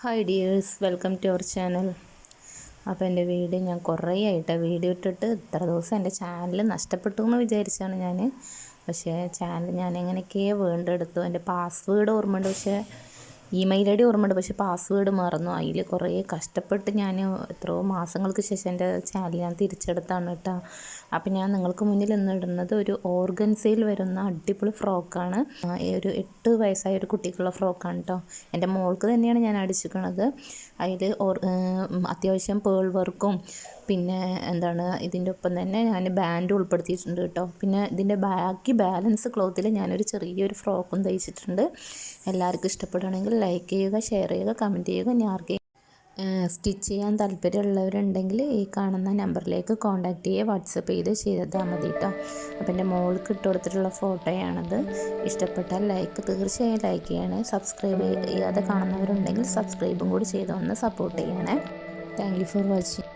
Hi dears, welcome to our channel. അപ്പോൾ എൻ്റെ video ഞാൻ കുറേ ആയിട്ട് വീഡിയോ ഇട്ടിട്ട് ഇത്ര ദിവസം എൻ്റെ ചാനൽ നഷ്ടപ്പെട്ടു എന്ന് വിചാരിച്ചാണ് ഞാൻ. പക്ഷേ ചാനൽ ഞാൻ എങ്ങനെയൊക്കെയോ വീണ്ടെടുത്തു. എൻ്റെ പാസ്വേഡ് ഓർമ്മയുണ്ട്, പക്ഷേ ഇമെയിൽ ഐ ഡി ഓർമ്മയുണ്ട്, പക്ഷേ പാസ്വേഡ് മറന്നു. അതിൽ കുറേ കഷ്ടപ്പെട്ട് ഞാൻ എത്രയോ മാസങ്ങൾക്ക് ശേഷം എൻ്റെ ചാനൽ ഞാൻ തിരിച്ചെടുത്താണ് കേട്ടോ. അപ്പം ഞാൻ നിങ്ങൾക്ക് മുന്നിൽ ഇന്ന് ഇടുന്നത് ഒരു ഓർഗൻസയിൽ വരുന്ന അടിപൊളി ഫ്രോക്കാണ്. ഒരു 8 വയസ്സായ ഒരു കുട്ടിക്കുള്ള ഫ്രോക്കാണ് കേട്ടോ. എൻ്റെ മോൾക്ക് തന്നെയാണ് ഞാൻ അടിച്ചിരിക്കുന്നത്. അതിൽ അത്യാവശ്യം പേൾ വർക്കും പിന്നെ ഇതിൻ്റെ ഒപ്പം തന്നെ ഞാൻ ബാൻഡ് ഉൾപ്പെടുത്തിയിട്ടുണ്ട് കേട്ടോ. പിന്നെ ഇതിൻ്റെ ബാക്കി ബാലൻസ് ക്ലോത്തിൽ ഞാനൊരു ചെറിയൊരു ഫ്രോക്കും തയ്ച്ചിട്ടുണ്ട്. എല്ലാവർക്കും ഇഷ്ടപ്പെടുകയാണെങ്കിൽ ലൈക്ക് ചെയ്യുക, ഷെയർ ചെയ്യുക, കമൻറ്റ് ചെയ്യുക. ഇനി ആർക്കെങ്കിലും സ്റ്റിച്ച് ചെയ്യാൻ താല്പര്യമുള്ളവരുണ്ടെങ്കിൽ ഈ കാണുന്ന നമ്പറിലേക്ക് കോൺടാക്റ്റ് ചെയ്യുക, വാട്സപ്പ് ചെയ്താൽ മതി കേട്ടോ. അപ്പോൾ എൻ്റെ മോൾക്ക് ഇട്ട് കൊടുത്തിട്ടുള്ള ഫോട്ടോയാണത്. ഇഷ്ടപ്പെട്ടാൽ തീർച്ചയായും ലൈക്ക് ചെയ്യണേ. സബ്സ്ക്രൈബ് ചെയ്യാതെ കാണുന്നവരുണ്ടെങ്കിൽ സബ്സ്ക്രൈബും കൂടി ചെയ്തൊന്ന് സപ്പോർട്ട് ചെയ്യണേ. Thank you for watching.